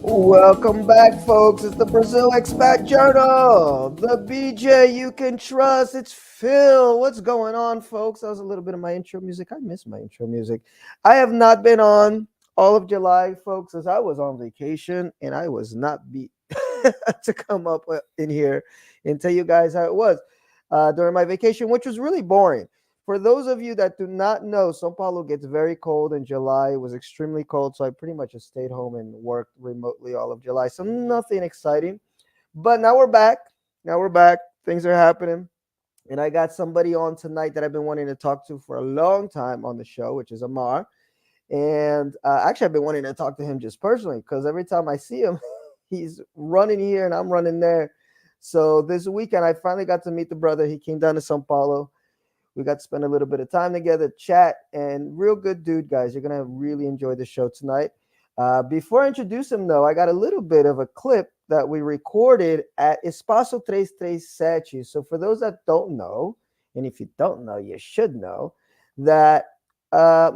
Welcome back, folks. It's the Brazil Expat Journal, the BJ you can trust. It's Phil. What's going on, folks? That was a little bit of my intro music. I miss my intro music. I have not been on all of July, folks, as I was on vacation and I was not beat to come up in here and tell you guys how it was during my vacation, which was really boring. For those of you that do not know, São Paulo gets very cold in July. It was extremely cold, so I pretty much just stayed home and worked remotely all of July. So nothing exciting. But now we're back. Now we're back. Things are happening. And I got somebody on tonight that I've been wanting to talk to for a long time on the show, which is Amar. And actually, I've been wanting to talk to him just personally because every time I see him, he's running here and I'm running there. So this weekend, I finally got to meet the brother. He came down to São Paulo. We got to spend a little bit of time together, chat, and real good dude, guys. You're going to really enjoy the show tonight. Before I introduce him, though, I got a little bit of a clip that we recorded at Espaço 337. So for those that don't know, and if you don't know, you should know, that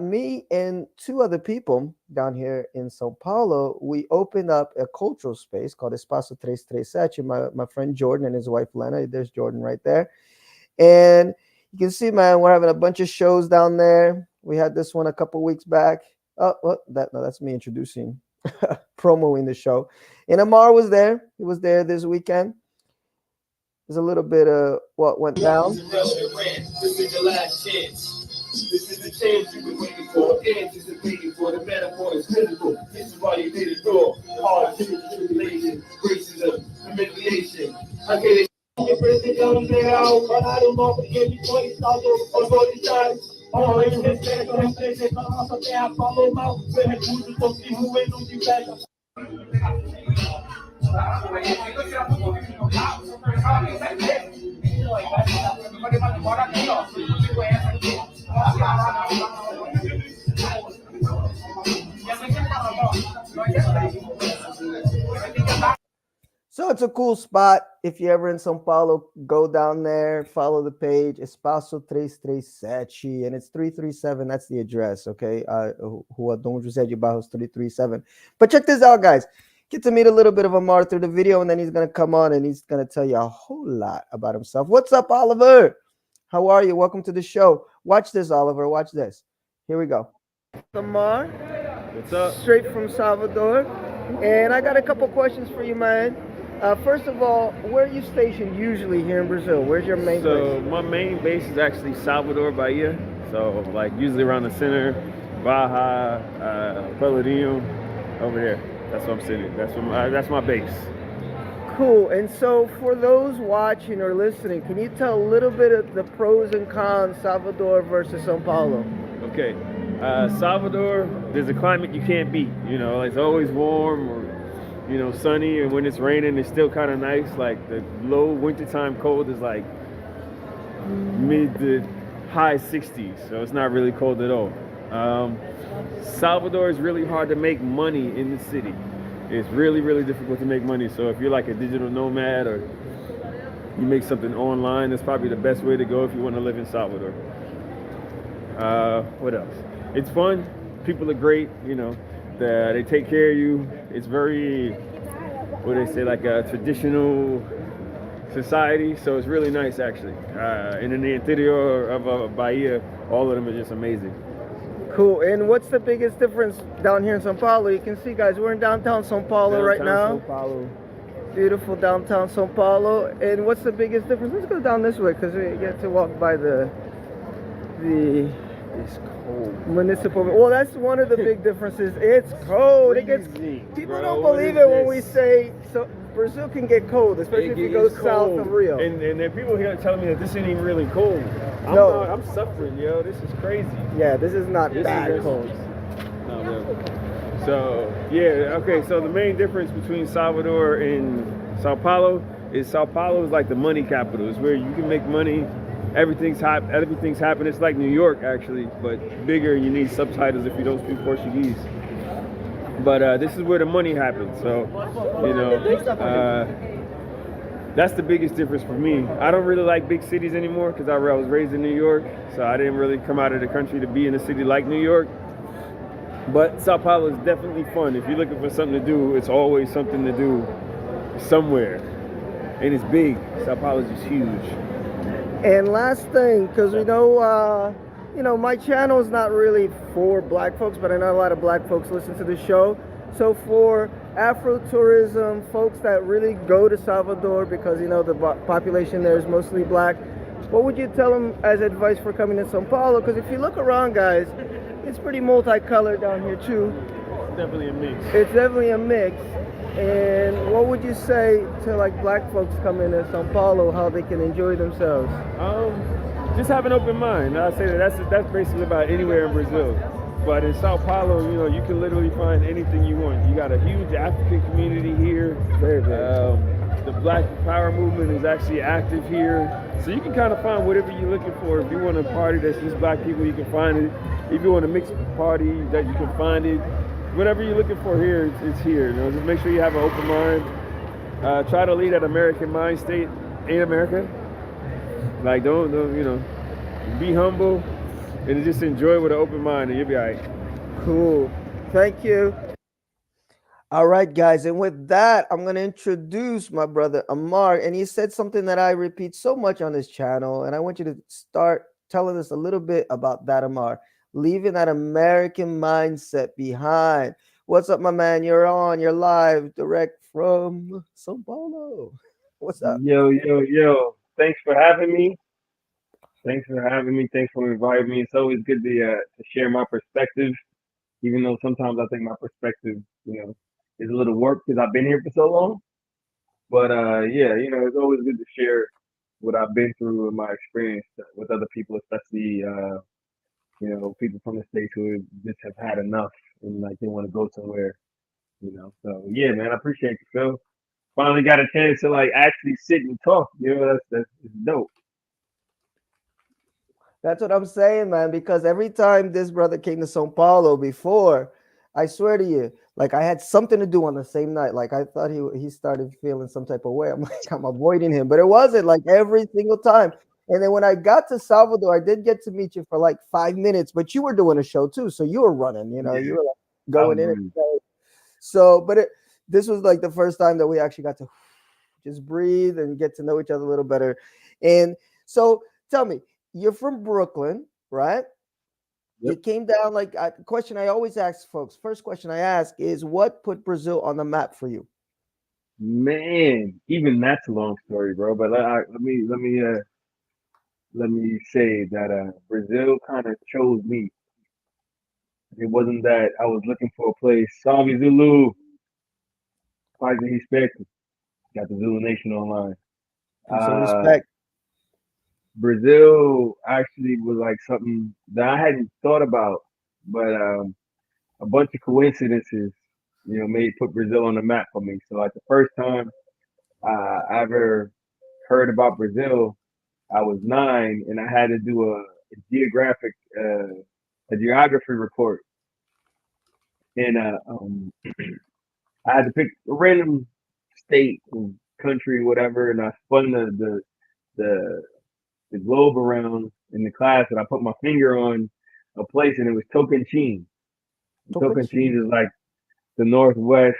me and two other people down here in Sao Paulo, we opened up a cultural space called Espaço 337. My friend Jordan and his wife Lena, there's Jordan right there. And you can see, man, we're having a bunch of shows down there. We had this one a couple weeks back. Oh, well, that's me introducing, promoing the show. And Amar was there. He was there this weekend. There's a little bit of what went down. This is your last chance. This is the chance you've been waiting for, anticipating for. The metaphor is physical. This is why you did it all. Hard tribulation, racism, humiliation. Okay. Real, pararam novo e ele foi estado autoridades. Homem, respeito, representa a nossa terra, falou mal, foi recurso, tô se ruendo de velha. So it's a cool spot. If you're ever in São Paulo, go down there, follow the page, Espaço 337, and it's 337. That's the address, okay? Rua Dom José de Barros 337. But check this out, guys. Get to meet a little bit of Amar through the video, and then he's going to come on and he's going to tell you a whole lot about himself. What's up, Oliver? How are you? Welcome to the show. Watch this, Oliver. Watch this. Here we go. Amar. What's up? Straight from Salvador. And I got a couple questions for you, man. First of all, where are you stationed usually here in Brazil? Where's your main base? So my main base is actually Salvador, Bahia. So like usually around the center, Baja, Pelourinho, over there. That's what I'm sitting. That's my base. Cool. And so for those watching or listening, can you tell a little bit of the pros and cons, Salvador versus São Paulo? Okay. Salvador, there's a climate you can't beat. You know, it's always warm or sunny, and when it's raining, it's still kind of nice. Like the low wintertime cold is like mid to high 60s, so it's not really cold at all. Salvador is really hard to make money in the city. It's really, really difficult to make money. So if you're like a digital nomad or you make something online, that's probably the best way to go if you want to live in Salvador. What else? It's fun. People are great, they take care of you. It's very, what do they say, like a traditional society. So it's really nice, actually. And in the interior of Bahia, all of them are just amazing. Cool. And what's the biggest difference down here in São Paulo? You can see, guys, we're in downtown São Paulo right now. São Paulo. Beautiful downtown São Paulo. And what's the biggest difference? Let's go down this way because we get to walk by the It's cold. Municipal. Well, that's one of the big differences. It's cold. People don't believe it when we say so. Brazil can get cold, especially if you go south of Rio. And then people here telling me that this ain't even really cold. I'm suffering, yo. This is crazy. Yeah, this is not that cold. No, really. So yeah, okay. So the main difference between Salvador and Sao Paulo is like the money capital. It's where you can make money Everything's happening. It's like New York actually, but bigger. And you need subtitles if you don't speak Portuguese. But this is where the money happens. So, you know, that's the biggest difference for me. I don't really like big cities anymore because I was raised in New York, so I didn't really come out of the country to be in a city like New York. But Sao Paulo is definitely fun. If you're looking for something to do, it's always something to do somewhere, and it's big. Sao Paulo is just huge. And last thing, because my channel is not really for black folks, but I know a lot of black folks listen to the show. So for Afro tourism, folks that really go to Salvador because the population there is mostly black, what would you tell them as advice for coming to Sao Paulo? Because if you look around, guys, it's pretty multicolored down here too. It's definitely a mix. It's definitely a mix. And what would you say to like black folks coming to Sao Paulo, how they can enjoy themselves? Just have an open mind. I say that's basically about anywhere in Brazil. But in Sao Paulo, you can literally find anything you want. You got a huge African community here. Very big. The Black Power movement is actually active here. So you can kind of find whatever you're looking for. If you want a party that's just black people, you can find it. If you want a mixed party, that you can find it. Whatever you're looking for here, it's here. Just make sure you have an open mind. Try to lead that American mind state in America. Like don't be humble and just enjoy with an open mind, and you'll be all right. Cool. Thank you. All right, guys. And with that, I'm going to introduce my brother Amar. And he said something that I repeat so much on this channel. And I want you to start telling us a little bit about that, Amar. Leaving that American mindset behind. What's up, my man? You're live, direct from Sao Paulo. What's up? Yo. Thanks for having me. Thanks for inviting me. It's always good to share my perspective, even though sometimes I think my perspective, is a little warped because I've been here for so long. But it's always good to share what I've been through and my experience with other people, especially people from the States who just have had enough and like they want to go somewhere. So yeah, man, I appreciate you, Phil. Finally got a chance to like actually sit and talk. That's dope. That's what I'm saying, man, because every time this brother came to Sao Paulo before, I swear to you, like I had something to do on the same night. Like I thought he started feeling some type of way. I'm like, I'm avoiding him, but it wasn't like every single time. And then when I got to Salvador, I did get to meet you for like 5 minutes, but you were doing a show too. So you were running, you Yeah, were like going in. And so, but this was like the first time that we actually got to just breathe and get to know each other a little better. And so tell me, you're from Brooklyn, right? Yep. You came down like a question I always ask folks. First question I ask is what put Brazil on the map for you? Man, even that's a long story, bro. But let me say that Brazil kind of chose me. It wasn't that I was looking for a place. Salve Zulu, Paz e Respect. Got the Zulu Nation online. Peace and Uh, respect. Brazil actually was like something that I hadn't thought about, but a bunch of coincidences, made put Brazil on the map for me. So like the first time I ever heard about Brazil, I was 9, and I had to do geographic a geography report, and I had to pick a random state, country, whatever, and I spun the the globe around in the class, and I put my finger on a place, and it was Tocantins. Tocantins is like the northwest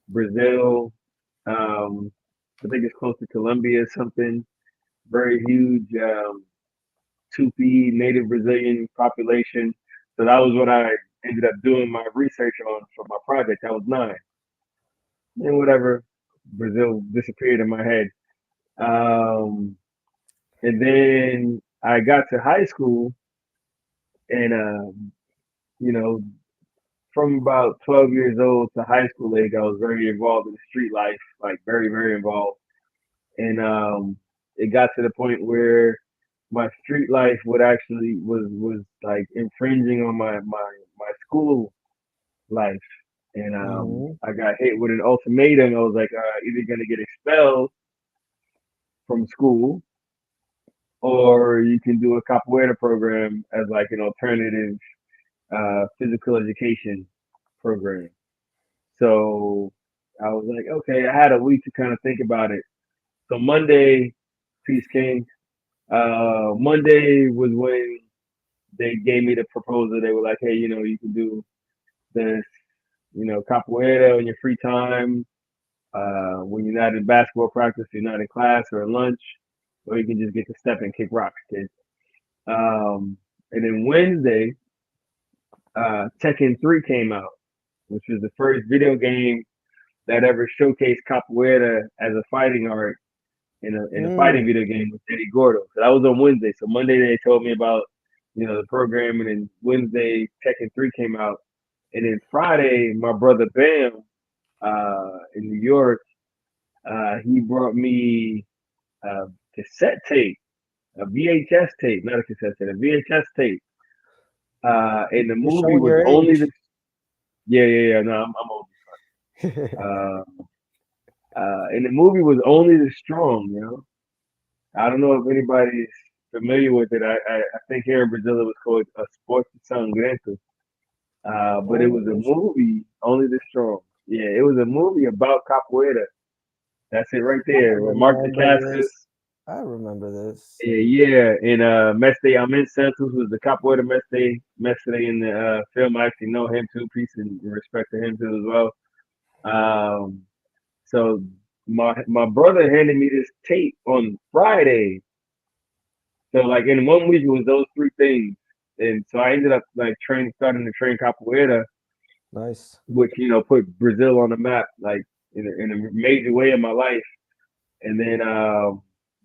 Brazil. I think it's close to Colombia, something very huge. Tupi native Brazilian population. So that was what I ended up doing my research on for my project. I was 9, and whatever, Brazil disappeared in my head. Um, and then I got to high school, and you know, from about 12 years old to high school age, I was very involved in the street life, like very, very involved. And it got to the point where my street life would actually was like infringing on my school life. And I got hit with an ultimatum. I was like, either gonna get expelled from school or you can do a capoeira program as like an alternative physical education program. So I was like, okay, I had a week to kind of think about it. So Monday, Peace King. Monday was when they gave me the proposal. They were like, hey, you can do this, capoeira in your free time, when you're not in basketball practice, you're not in class or in lunch, or you can just get to step and kick rocks, kid. And then Wednesday, Tekken 3 came out, which was the first video game that ever showcased capoeira as a fighting art in a fighting Mm. video game with Eddie Gordo. So that was on Wednesday. So Monday they told me about the program, and then Wednesday Tekken 3 came out, and then Friday my brother Bam in New York, he brought me a cassette tape, a VHS tape, not a cassette tape, a VHS tape. And the You're movie showing was your only the age. yeah. No, I'm old. Uh, and the movie was only the strong. I don't know if anybody's familiar with it. I think here in Brazil it was called a Sport Sangrento. But it Oh, was a movie, only the strong. Yeah, it was a movie about capoeira. That's it right I there. With Mark remember Dacascos. this. I remember this. Yeah. And Mestre Amin Santos was the capoeira Mestre in the film. I actually know him too. Peace and respect to him too as well. Um, so my brother handed me this tape on Friday. So like in 1 week it was those three things. And so I ended up like starting to train capoeira, Nice. which put Brazil on the map like in a major way in my life. And then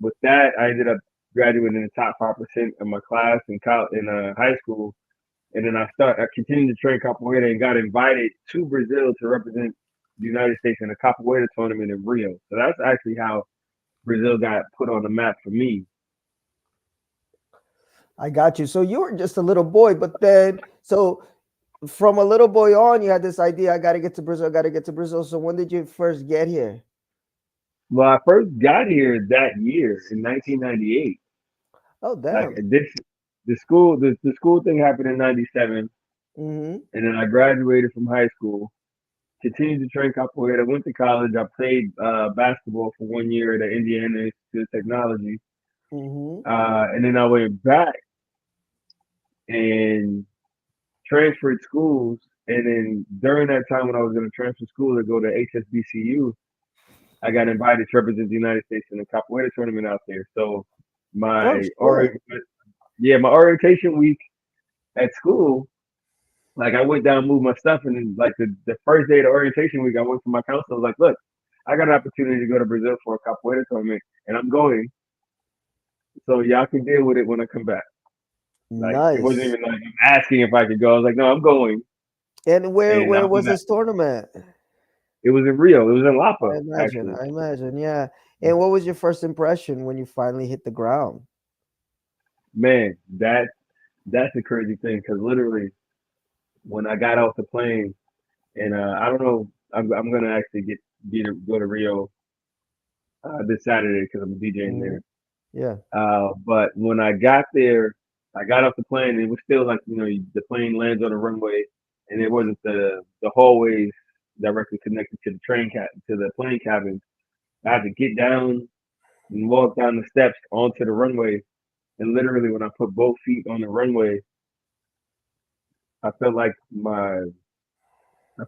with that, I ended up graduating in the top 5% of my class in high school. And then I continued to train capoeira and got invited to Brazil to represent the United States in a capoeira tournament in Rio. So that's actually how Brazil got put on the map for me. I got you. So you were just a little boy, but then so from a little boy on, you had this idea. I got to get to Brazil. I got to get to Brazil. So when did you first get here? Well, I first got here that year in 1998. Oh, Like damn. this, the school thing happened in '97, Mm-hmm. and then I graduated from high school. Continued to train capoeira. Went to college. I played basketball for 1 year at the Indiana Institute of Technology, Mm-hmm. and then I went back and transferred schools. And then during that time, when I was going to transfer school to go to HSBCU, I got invited to represent the United States in the capoeira tournament out there. So Oh, my shit. my orientation week at school, like I went down, moved my stuff, and then like the first day of the orientation week, I went to my counselor. I was like, "Look, I got an opportunity to go to Brazil for a capoeira tournament, and I'm going. So y'all can deal with it when I come back." Like it wasn't Nice. even like I'm asking if I could go. I was like, "No, I'm going." And And where I'll be was back. this tournament? It was in Rio. It was in Lapa, I imagine. actually. I imagine. Yeah. And what was your first impression when you finally hit the ground? Man, that's a crazy thing because literally when I got off the plane, and I don't know, I'm gonna actually go to Rio this Saturday because I'm DJing Mm-hmm. there. Yeah. But when I got there, I got off the plane. And it was still like the plane lands on the runway, and it wasn't the hallways directly connected to to the plane cabin. I had to get down and walk down the steps onto the runway. And literally, when I put both feet on the runway, I felt like I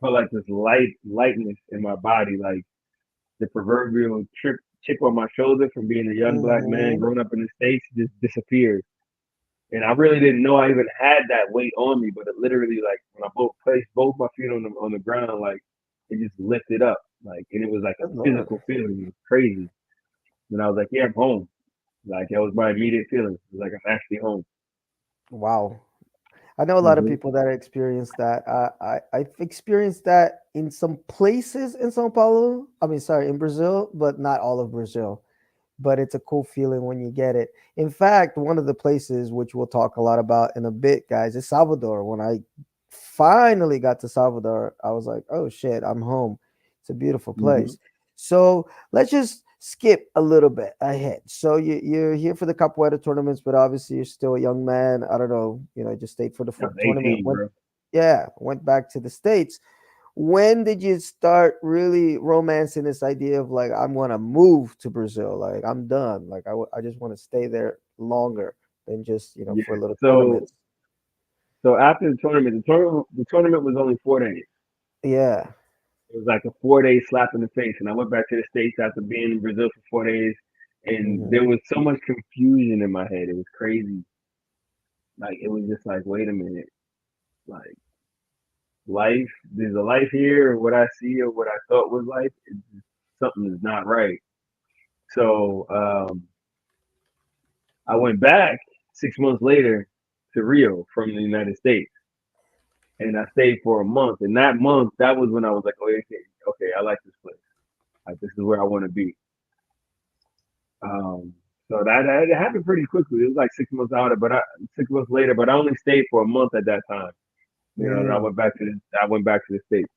felt like this lightness in my body, like the proverbial chip on my shoulder from being a young black man Mm-hmm. growing up in the States just disappeared. And I really didn't know I even had that weight on me, but it literally like when I placed both my feet on the ground, like it just lifted up, like, and it was like a Good Lord. physical feeling. It was crazy. And I was like, yeah, I'm home. Like that was my immediate feeling. It was like I'm actually home. Wow. I know a lot of Hmm. people that experience that. I've experienced that in some places in Sao Paulo. I mean, sorry, in Brazil, but not all of Brazil. But it's a cool feeling when you get it. In fact, one of the places which we'll talk a lot about in a bit, guys, is Salvador. When I finally got to Salvador, I was like, "Oh shit, I'm home." It's a beautiful Hmm. place. So let's just skip a little bit ahead. So you're here for the capoeira tournaments, but obviously you're still a young man. I don't know, just stayed for the I was tournament. 18, bro. Went back to the States. When did you start really romancing this idea of like, I'm gonna move to Brazil? Like, I'm done. Like, I just want to stay there longer than just Yeah. for little So tournaments. so after the tournament was only 4 days. Yeah. It was like a 4 day slap in the face, and I went back to the States after being in Brazil for 4 days, and Hmm. there was so much confusion in my head. It was crazy. Like it was just like, wait a minute, like life. There's a life here, or what I see, or what I thought was life. Something is not right. So I went back 6 months later to Rio from the United States, and I stayed for a month. And that month, that was when I was like, oh, okay, okay, I like this place. Like this is where I want to be. Um, so that it happened pretty quickly. It was like 6 months out, but 6 months later, but I only stayed for a month at that time. And I Hmm. went back to the States.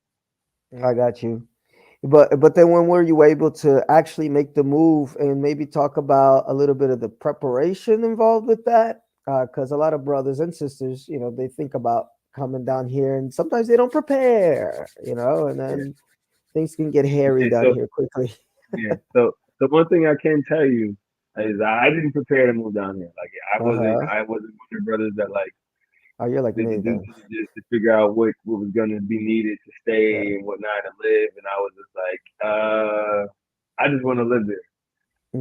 I got you. But then when were you able to actually make the move and maybe talk about a little bit of the preparation involved with that? Because a lot of brothers and sisters, they think about coming down here and sometimes they don't prepare, and Yeah. then things can get hairy And down so here quickly. yeah. So one thing I can tell you is I didn't prepare to move down here. Like Uh-huh. I wasn't one of the brothers that like Oh, you're like did the me due then. diligence to figure out what was gonna be needed to Yeah. stay and whatnot to live. And I was just like, I just want to live there.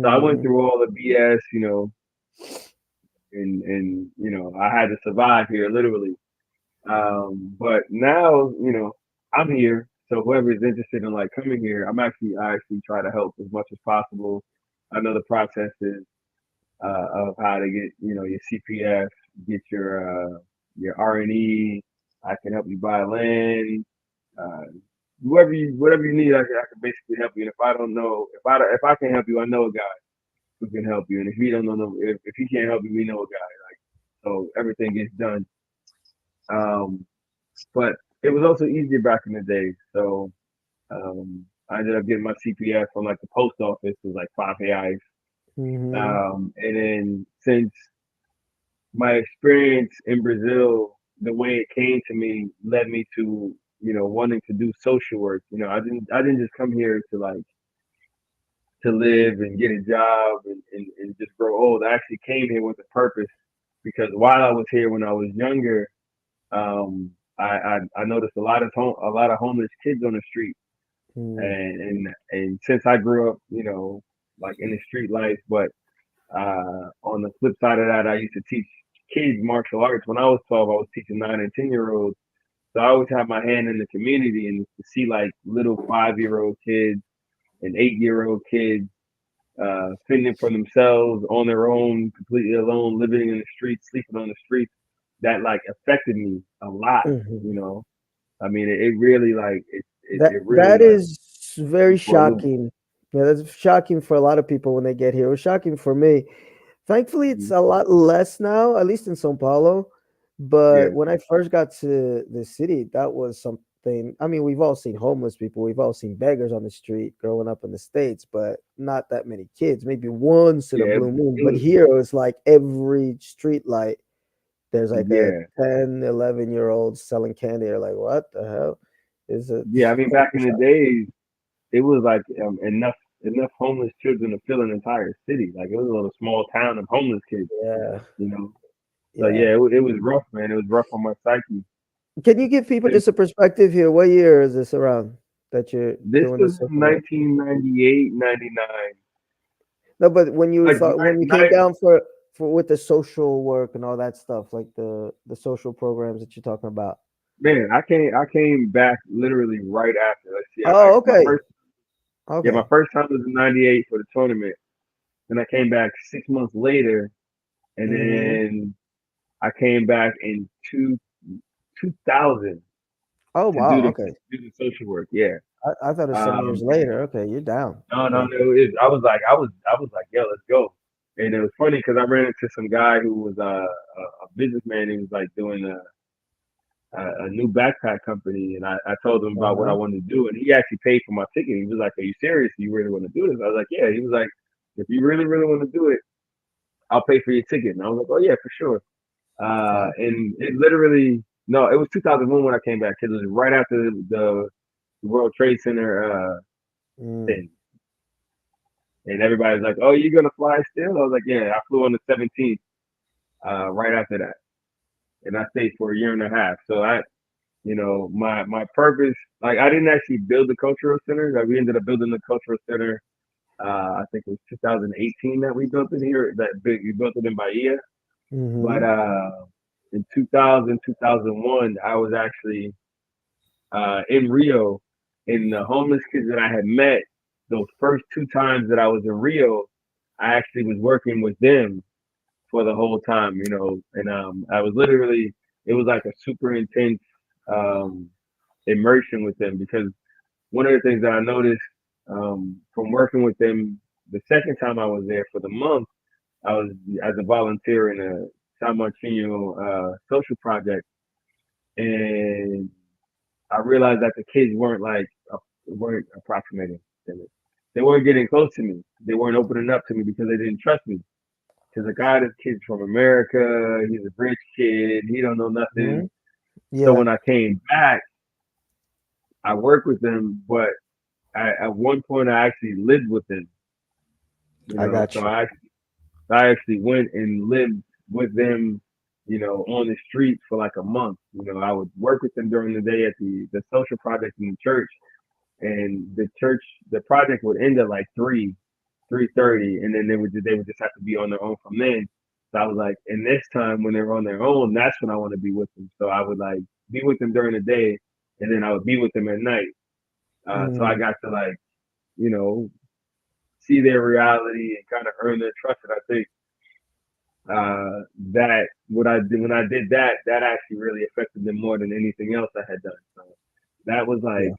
So I went Hmm. through all the BS, and I had to survive here literally. But now, I'm here. So whoever is interested in like coming here, I actually try to help as much as possible. I know the processes of how to get, your CPF, get your R&E. I can help you buy land. Uh, whatever you need, I can basically help you. And if I don't know, if I can help you, I know a guy who can help you. And if he don't know, if he can't help you, we know a guy. Like so, everything gets done. Um, but it was also easier back in the day. So I ended up getting my CPF from like the post office. It was like 5 reais. Hmm. And then since my experience in Brazil, the way it came to me led me to wanting to do social work. I didn't just come here to like to live and get a job and just grow old. I actually came here with a purpose because while I was here when I was younger, I noticed a lot of homeless kids on the street, and since I grew up, like in the street life, but on the flip side of that, I used to teach kids martial arts. When I was 12, I was teaching 9 and 10-year-olds. So I always have my hand in the community and to see like little 5-year-old kids and 8-year-old kids fending for themselves on their own, completely alone, living in the streets, sleeping on the streets. That like affected me a lot. Hmm. You know, I mean, it really like it really That like is very for a loop. shocking. Yeah, that's shocking for a lot of people when they get here. It was shocking for me. Thankfully, it's Mhm. a lot less now, at least in São Paulo. But Yeah, when I first got to the city, that was something. I mean, we've all seen homeless people, we've all seen beggars on the street growing up in the States, but not that many kids, maybe once in a yeah, blue moon. it But was, here it was like every street light, there's like a yeah, 10, 11-year old selling candy. You're like, what the hell? Is it yeah. I mean, back in culture the shock? days, it was like enough homeless children to fill an entire city. Like it was a little small town of homeless kids, Yeah, you know. So yeah. yeah, it was rough, man. It was rough on my psyche. Can you give people It- just a perspective here? What year is this around that you're This doing was this social in work? 1998, 99. No, but when you Like thought when you came night, down for with the social work and all that stuff, like the social programs that you're talking about. man, I came back literally right after. Let's see, Oh, my okay, first yeah, my okay. first time was in '98 for the tournament. Then I came back 6 months later, and Hmm. then I came back in 2000 Oh, to do wow. the Okay, social work. Yeah. I thought it was some years And later. Okay, you're down. no, no, Okay. no. I was like, yo, let's go. And it was funny because I ran into some guy who was a businessman. He was like doing a new backpack company, and I told him about what I Uh-huh. wanted to do, and he actually paid for my ticket. He was like, "Are you serious? You really want to do this?" I was like, "Yeah." He was like, "If you really, really want to do it, I'll pay for your ticket." And I was like, "Oh yeah, for sure." Okay. And it literally, no, it was 2001 when I came back. It was right after the World Trade Center Mm. thing, and everybody's like, "Oh, you're gonna fly still?" I was like, "Yeah." I flew on the 17th, right after that, and I stayed for a year and a half. So my purpose, like I didn't actually build the cultural center. Like we ended up building the cultural center. I think it was 2018 that we built it here. We built it in Bahia. But Mm-hmm. in 2000, 2001, I was actually in Rio, and the homeless kids that I had met those first two times that I was in Rio, I actually was working with them for the whole time, and I was literally, it was like a super intense um, immersion with them because one of the things that I noticed from working with them the second time I was there for the month, I was as a volunteer in a San Martino social project, and I realized that the kids weren't approximating. They weren't getting close to me. They weren't opening up to me because they didn't trust me. Because a guy, this kid's from America. He's a rich kid. He don't know Mm-hmm. nothing. So Yeah, when I came back, I worked with them, but at one point I actually lived with them. I got So you. I actually went and lived with them, on the streets for like a month. I would work with them during the day at the social project in the church, and the project would end at like 3:30, and then they would just have to be on their own from then. So I was like, and this time when they're on their own, that's when I want to be with them. So I would like be with them during the day, and then I would be with them at night. So I Mm, got to like, you know, see their reality and kind of earn their trust. And I think that what I did when I did that, that actually really affected them more than anything else I had done. So that was yeah,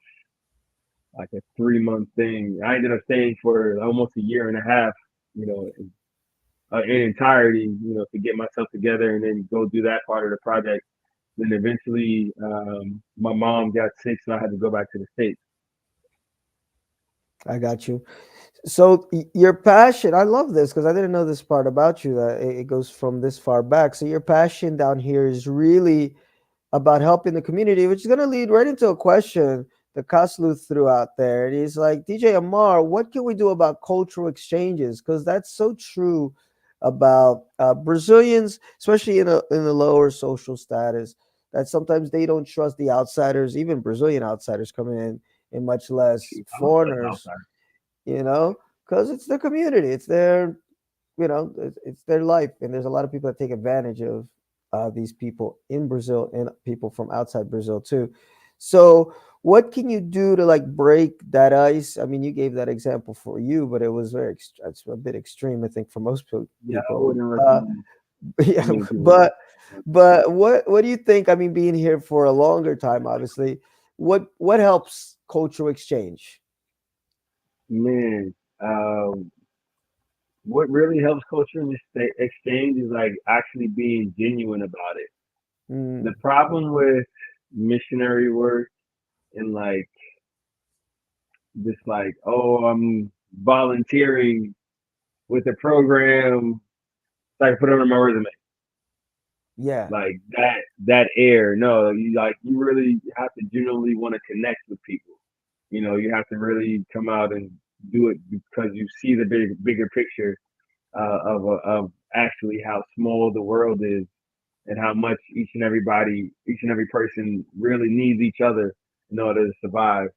like a 3 month thing. I ended up staying for almost a year and a half, you know, in entirety, to get myself together and then go do that part of the project. Then eventually, my mom got sick, so I had to go back to the States. I got you. So your passion, I love this because I didn't know this part about you that it goes from this far back. So your passion down here is really about helping the community, which is going to lead right into a question that Kaslu threw out there. And he's like, DJ Amar, what can we do about cultural exchanges? Because that's so true about Brazilians, especially in the lower social status, that sometimes they don't trust the outsiders, even Brazilian outsiders coming in, and much less Shoot, I don't trust foreigners, outsiders. you know, because it's their community, it's their, it's their life, and there's a lot of people that take advantage of these people in Brazil and people from outside Brazil too. So, what can you do to like break that ice? I mean, you gave that example for you, but it was it's a bit extreme, I think, for most Yeah, I people. wouldn't recommend Yeah, too many people. but what do you think? I mean, being here for a longer time, obviously, what helps cultural exchange? Man, what really helps culture exchange is like actually being genuine about it. The Mm, problem with missionary work and like just like, oh, I'm volunteering with a program, so I can put it on my resume. yeah, Like that air. No, you really have to genuinely want to connect with people. You have to really come out and do it because you see the bigger picture of actually how small the world is and how much each and every person really needs each other in order to survive.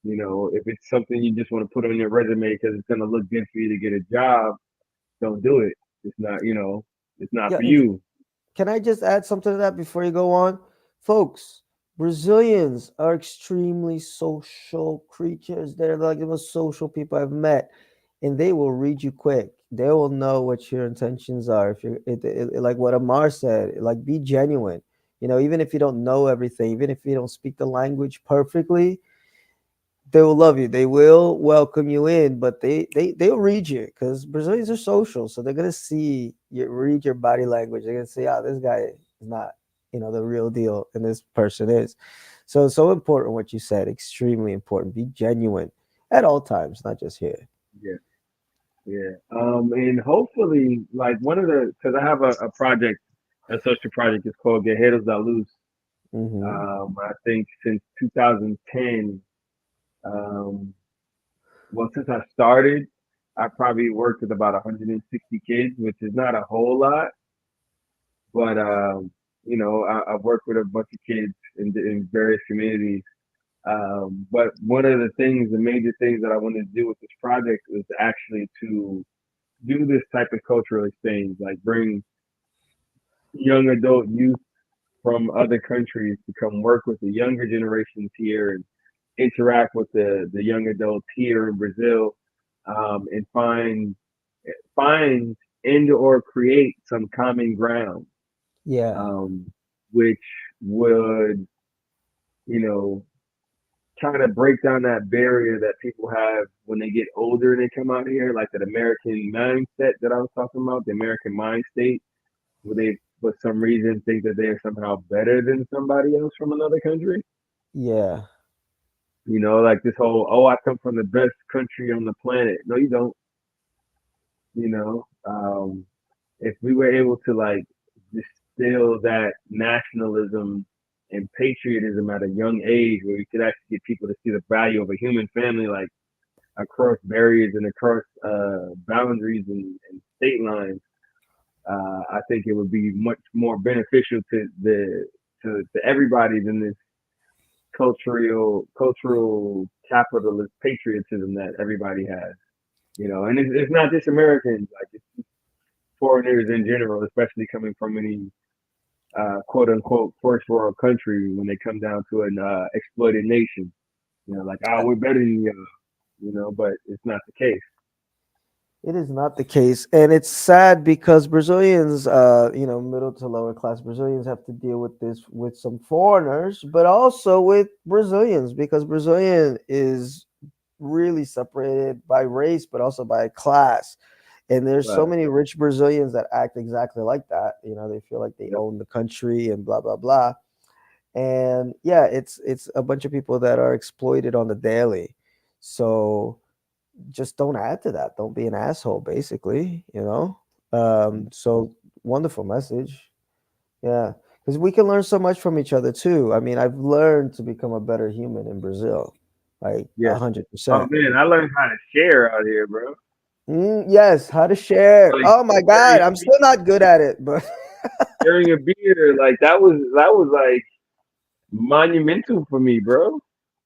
If it's something you just want to put on your resume because it's going to look good for you to get a job, don't do it. It's not, it's not yeah. for you. Can I just add something to that before you go on? Folks, Brazilians are extremely social creatures. They're like the most social people I've met, and they will read you quick. They will know what your intentions are. If you're like what Amar said, like be genuine. Even if you don't know everything, even if you don't speak the language perfectly, they will love you. They will welcome you in, but they'll read you because Brazilians are social, so they're gonna read your body language. They're gonna say, "Ah, this guy is not." the real deal, and this person is. So important what you said. Extremely important. Be genuine at all times, not just here. Yeah, yeah. And hopefully, like one of the, because I have a project, a social project. It's called Guerreros da Luz. Hmm. I think since 2010. Um, well, since I started, I probably worked with about 160 kids, which is not a whole lot, but I've worked with a bunch of kids in various communities. But one of the things, the major things that I wanted to do with this project was actually to do this type of cultural exchange, like bring young adult youth from other countries to come work with the younger generations here and interact with the young adults here in Brazil, and find and or create some common ground, Yeah, um, which would, you know, kind of break down that barrier that people have when they get older and they come out here, like that American mindset that I was talking about, the American mind state, where they, for some reason, think that they're somehow better than somebody else from another country. yeah, Like this whole, oh, I come from the best country on the planet. No, you don't. You know, if we were able to like distill that nationalism and patriotism at a young age, where we could actually get people to see the value of a human family, like across barriers and across boundaries and state lines, I think it would be much more beneficial to everybody than this cultural capitalist patriotism that everybody has. And it's not just Americans, like it's foreigners in general, especially coming from any quote unquote first world country when they come down to an exploited nation. Like, oh, we're better than you, but it's not the case. it is not the case, and it's sad because Brazilians, middle to lower class Brazilians, have to deal with this with some foreigners, but also with Brazilians, because Brazilian is really separated by race, but also by class. And there's so But many rich Brazilians that act exactly like that. They feel like they yep. own the country and blah blah blah. And yeah, it's a bunch of people that are exploited on the daily. So just don't add to that. Don't be an asshole, basically. So wonderful message. Yeah. Because we can learn so much from each other too. I mean, I've learned to become a better human in Brazil, like Yeah. hundred Oh percent. man, I learned how to share out here, bro. Yes, how to share. Like Oh my sharing God, I'm still not good at it, but sharing a beer, like that was like monumental for me, bro.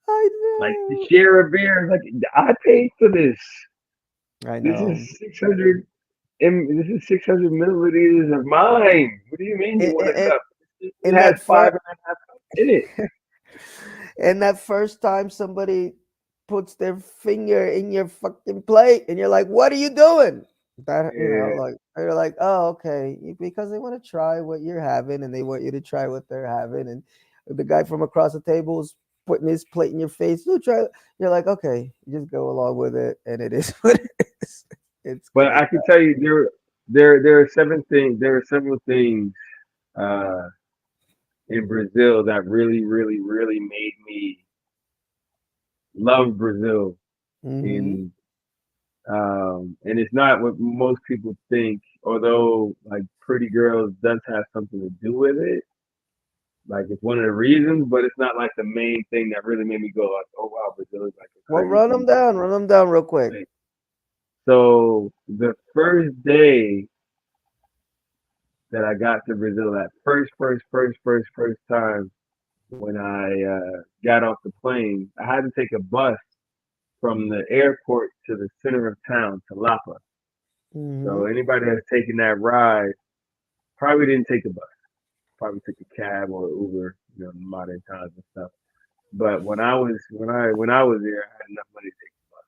I Like to know. share a beer, like I paid for this. I This know. is 600. This is 600 milliliters of mine. What do you mean you And, want a and, cup? It and has that five first and a half cups in it. and that first time somebody puts their finger in your fucking plate and you're like, what are you doing? That Yeah, like they're like, oh, okay. Because they want to try what you're having and they want you to try what they're having. And the guy from across the table is putting his plate in your face. You try. You're like, okay, you just go along with it, and it is what it is. It's but great. I can tell you there are seven things. There are several things uh, in Brazil that really, really, really made me love Brazil. Mm-hmm. And it's not what most people think. Although like pretty girls does have something to do with it. Like it's one of the reasons, but it's not like the main thing that really made me go like, oh wow, Brazil is like a Well, run them crazy down. Run them down real quick. thing. So the first day that I got to Brazil, that first time when I got off the plane, I had to take a bus from the airport to the center of town to Lapa. Mm-hmm. So anybody that's taken that ride probably didn't take the bus, probably took a cab or Uber, in modern times and stuff. But when I was there, I had enough money to take the bus,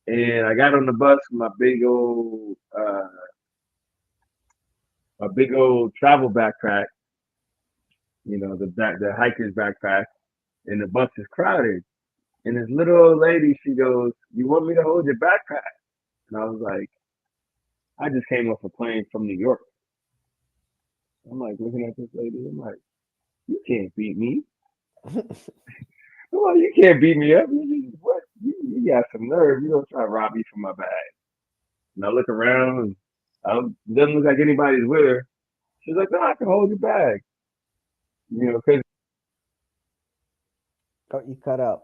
and I got on the bus with my big old travel backpack, the hiker's backpack, and the bus is crowded. And this little old lady, she goes, "You want me to hold your backpack?" And I was like, "I just came off a plane from New York." I'm like looking at this lady. I'm like, you can't beat me. I'm like, you can't beat me up. What? You got some nerve. You don't try to rob me from my bag. And I look around and it doesn't look like anybody's with her. She's like, no, I can hold your bag. You know, because Oh, you cut out.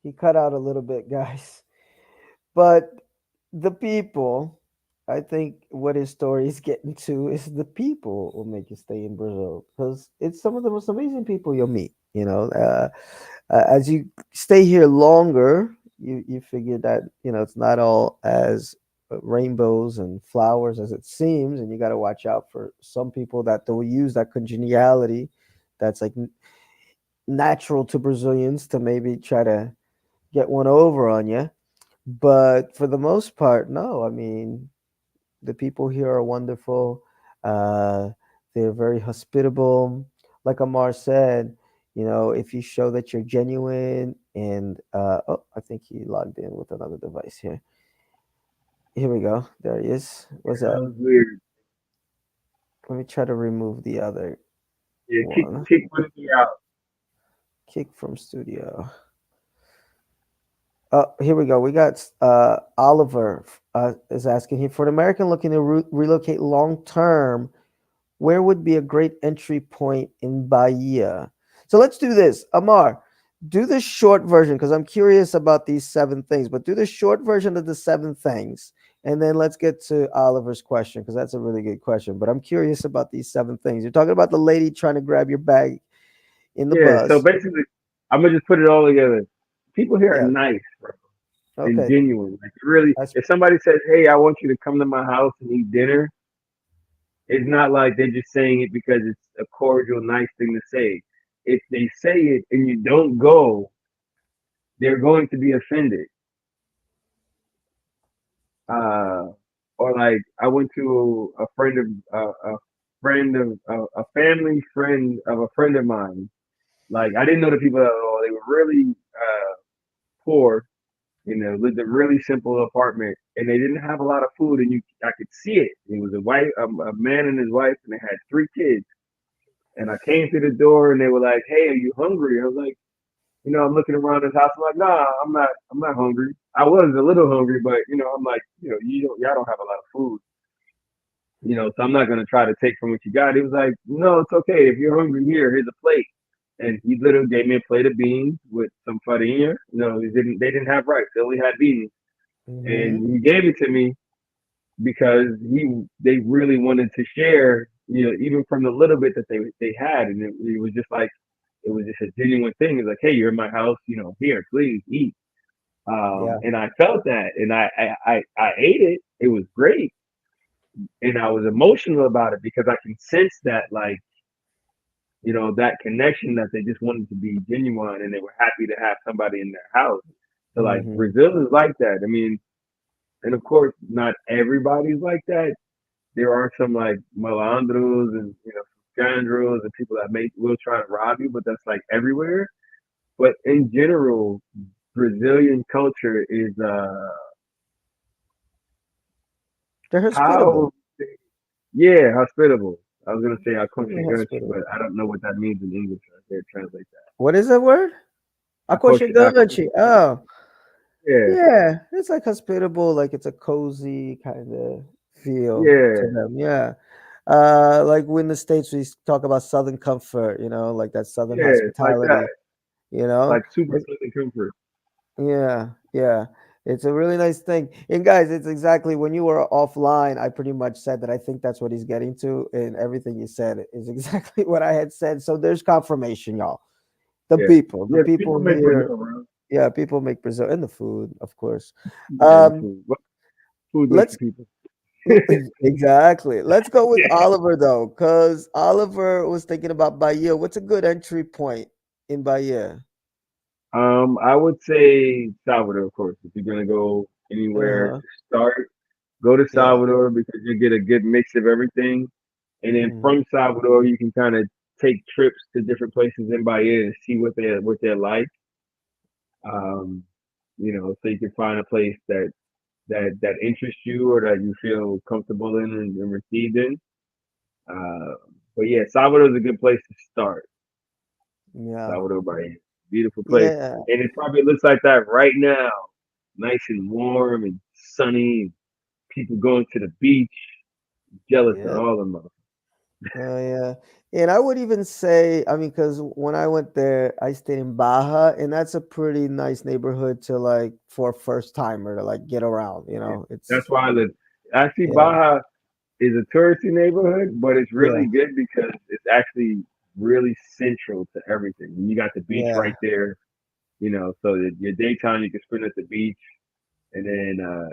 He cut out a little bit, guys. But the people, I think what his story is getting to is the people will make you stay in Brazil because it's some of the most amazing people you'll meet. As you stay here longer, you figure that it's not all as rainbows and flowers as it seems, and you got to watch out for some people that they'll use that congeniality that's like natural to Brazilians to maybe try to get one over on you. But for the most part, no. I mean, the people here are wonderful. Uh, they're very hospitable. Like Amar said, if you show that you're genuine and oh, I think he logged in with another device here. Here we go. There he is. What's that that? was weird. Let me try to remove the other Yeah, one. kick one of me out. Kick from studio. Oh, here we go. We got Oliver is asking here for an American looking to relocate long term. Where would be a great entry point in Bahia? So let's do this. Amar, do the short version because I'm curious about these 7 things, but do the short version of the 7 things. And then let's get to Oliver's question because that's a really good question. But I'm curious about these 7 things. You're talking about the lady trying to grab your bag in the Yeah, so bus. basically, I'm gonna just put it all together. People here are Yeah. nice, bro, and Okay. genuine. Like really, That's if somebody says, "Hey, I want you to come to my house and eat dinner," it's not like they're just saying it because it's a cordial, nice thing to say. If they say it and you don't go, they're going to be offended. Uh, or like I went to a family friend of a friend of mine. Like I didn't know the people at all. They were really poor, lived in a really simple apartment, and they didn't have a lot of food, and I could see it. It was a man and his wife, and they had 3 kids. And I came to the door, and they were like, "Hey, are you hungry?" I was like, I'm looking around this house. I'm like, "Nah, I'm not hungry. I was a little hungry, but I'm like, y'all don't have a lot of food, so I'm not gonna try to take from what you got." He was like, "No, it's okay. If you're hungry, here's a plate." And he literally gave me a plate of beans with some farinha. They didn't have rice. They only had beans. mm-hmm. And he gave it to me because they really wanted to share, even from the little bit that they had, and it was just like it was just a genuine thing. It's like, hey, you're in my house, here, please eat. Yeah. And I felt that, and I ate it. It was great, and I was emotional about it because I can sense that, like, that connection that they just wanted to be genuine, and they were happy to have somebody in their house. So like Mm-hmm. Brazil is like that. I mean, and of course, not everybody's like that. There are some like malandros and scoundrels and people that will try to rob you, but that's like everywhere. But in general, Brazilian culture is They're hospitable. how yeah, hospitable. I was gonna say Extremely aconchegante, but hospitable. I don't know what that means in English. I can't translate What is that word? that. Aconchegante. Oh, Yeah, yeah. It's like hospitable, like it's a cozy kind of feel to yeah, them. Yeah. Like when the States we talk about Southern comfort, like that Southern yeah, like that, hospitality, you know? like super It- southern comfort. yeah, yeah. It's a really nice thing. And guys, it's exactly when you were offline, I pretty much said that I think that's what he's getting to, and everything you said is exactly what I had said. So there's confirmation, y'all. Yeah, The yeah. People people make here, Brazil, bro. yeah, people make Brazil and the food, of course. Yeah, the Um, food. What food makes the let's people? exactly. Let's go with Oliver though, because Oliver was thinking about Bahia. What's a good entry point in Bahia? I would say Salvador, of course. If you're gonna go anywhere Uh-huh. to start, go to Yeah. Salvador because you get a good mix of everything. And then Mhm. from Salvador, you can kind of take trips to different places in Bahia and see what they're like. Um, so you can find a place that interests you or that you feel comfortable in and received in. Uh, but yeah, Salvador's a good place to start. Yeah. Salvador Bahia, beautiful place, Yeah. and it probably looks like that right now, nice and warm and sunny. People going to the beach, jealous of Yeah. all of them. Oh yeah, and I would even say, I mean, because when I went there, I stayed in Baja, and that's a pretty nice neighborhood to like for a first timer to like get around. You Yeah. know, That's it's why I live. Actually, yeah, Baja is a touristy neighborhood, but it's yeah, really good because it's actually really central to everything. You got the beach yeah, right there, so that your daytime you can spend at the beach, and then